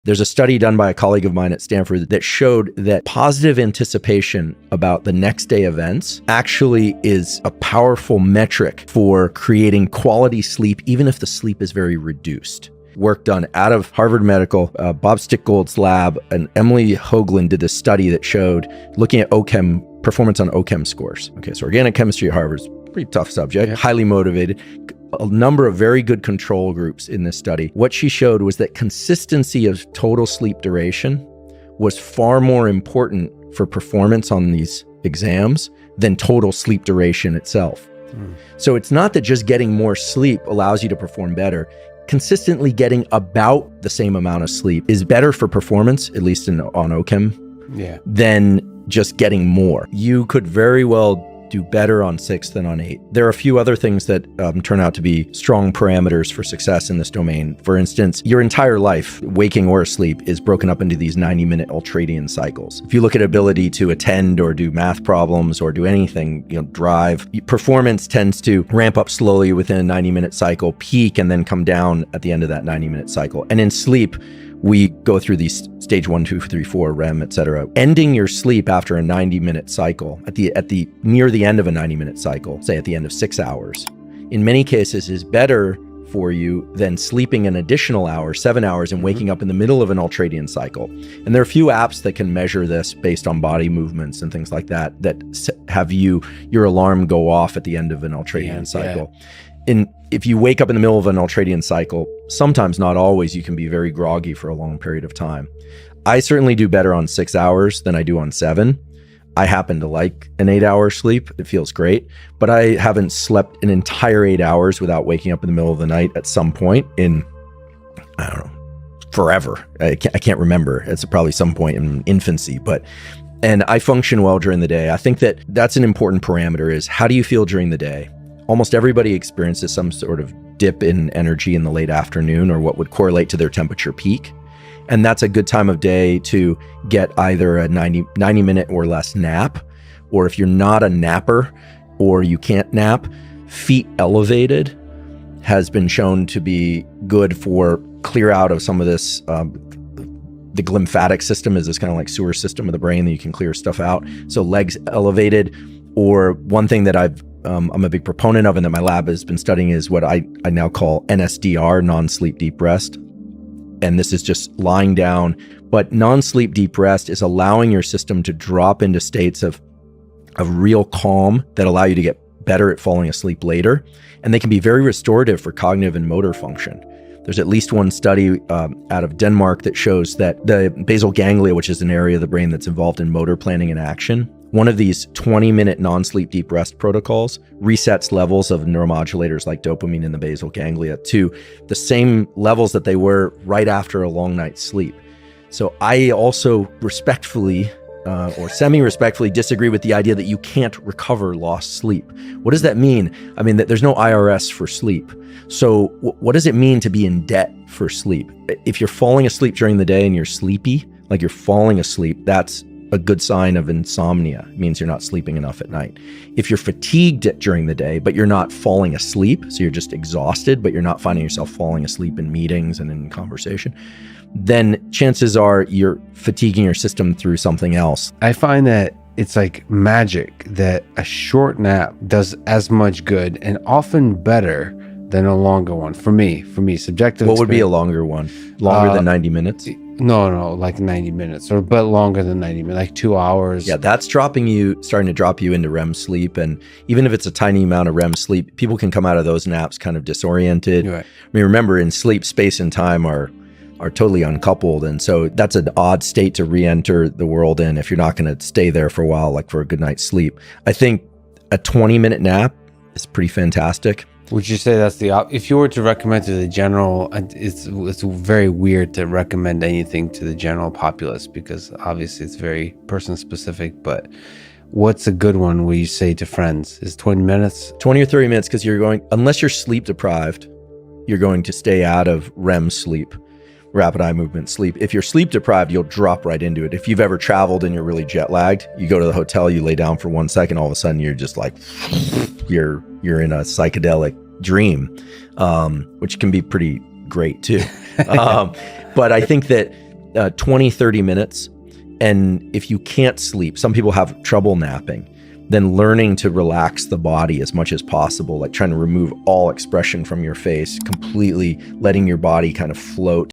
There's a study done by a colleague of mine at Stanford that showed that positive anticipation about the next day events actually is a powerful metric for creating quality sleep, even if the sleep is very reduced. Work done out of Harvard Medical, Bob Stickgold's lab, and Emily Hoagland did this study that showed looking at OChem, performance on OChem scores. Okay, so organic chemistry at Harvard's a pretty tough subject, highly motivated. A number of very good control groups in this study. What she showed was that consistency of total sleep duration was far more important for performance on these exams than total sleep duration itself. So it's not that just getting more sleep allows you to perform better. Consistently getting about the same amount of sleep is better for performance, at least on OChem, than just getting more. You could very well do better on 6 than on 8. There are a few other things that turn out to be strong parameters for success in this domain. For instance, your entire life, waking or asleep, is broken up into these 90-minute ultradian cycles. If you look at ability to attend or do math problems or do anything, drive, performance tends to ramp up slowly within a 90-minute cycle, peak, and then come down at the end of that 90-minute cycle. And in sleep, we go through these stage 1, 2, 3, 4, REM, etc. Ending your sleep after a 90-minute cycle, near the end of a 90-minute cycle, say at the end of 6 hours, in many cases is better for you than sleeping an additional hour, 7 hours, and waking up in the middle of an ultradian cycle. And there are a few apps that can measure this based on body movements and things like that have your alarm go off at the end of an ultradian cycle. If you wake up in the middle of an ultradian cycle, sometimes, not always, you can be very groggy for a long period of time. I certainly do better on 6 hours than I do on 7. I happen to like an 8-hour sleep. It feels great, but I haven't slept an entire 8 hours without waking up in the middle of the night at some point in, I don't know, forever. I can't remember. It's probably some point in infancy, and I function well during the day. I think that's an important parameter, is how do you feel during the day? Almost everybody experiences some sort of dip in energy in the late afternoon, or what would correlate to their temperature peak. And that's a good time of day to get either a 90-minute or less nap, or if you're not a napper or you can't nap, feet elevated has been shown to be good for clear out of some of this. The glymphatic system is this kind of like sewer system of the brain that you can clear stuff out. So legs elevated, or one thing that I'm a big proponent of and that my lab has been studying is what I now call NSDR, non-sleep deep rest. And this is just lying down, but non-sleep deep rest is allowing your system to drop into states of real calm that allow you to get better at falling asleep later. And they can be very restorative for cognitive and motor function. There's at least one study out of Denmark that shows that the basal ganglia, which is an area of the brain that's involved in motor planning and action, one of these 20-minute non-sleep deep rest protocols resets levels of neuromodulators like dopamine in the basal ganglia to the same levels that they were right after a long night's sleep. So I also respectfully or semi-respectfully disagree with the idea that you can't recover lost sleep. What does that mean? I mean, that there's no IRS for sleep. So what does it mean to be in debt for sleep? If you're falling asleep during the day and you're sleepy, like you're falling asleep, that's a good sign of insomnia. It means you're not sleeping enough at night. If you're fatigued during the day, but you're not falling asleep, so you're just exhausted, but you're not finding yourself falling asleep in meetings and in conversation, then chances are you're fatiguing your system through something else. I find that it's like magic that a short nap does as much good and often better than a longer one. For me, subjective. What would be a longer one? Longer than 90 minutes? No, like 90 minutes or a bit longer than 90 minutes, like 2 hours. Yeah, that's starting to drop you into REM sleep. And even if it's a tiny amount of REM sleep, people can come out of those naps kind of disoriented. Right. I mean, remember, in sleep, space and time are totally uncoupled. And so that's an odd state to re-enter the world in if you're not going to stay there for a while, like for a good night's sleep. I think a 20-minute nap is pretty fantastic. Would you say that's if you were to recommend to the general, it's very weird to recommend anything to the general populace because obviously it's very person specific, but what's a good one where you say to friends? Is 20 minutes? 20 or 30 minutes because unless you're sleep deprived, you're going to stay out of REM sleep, rapid eye movement sleep. If you're sleep deprived, you'll drop right into it. If you've ever traveled and you're really jet lagged, you go to the hotel, you lay down for 1 second, all of a sudden you're just like, you're in a psychedelic dream, which can be pretty great too. But I think that 20, 30 minutes. And if you can't sleep, some people have trouble napping, then learning to relax the body as much as possible, like trying to remove all expression from your face, completely letting your body kind of float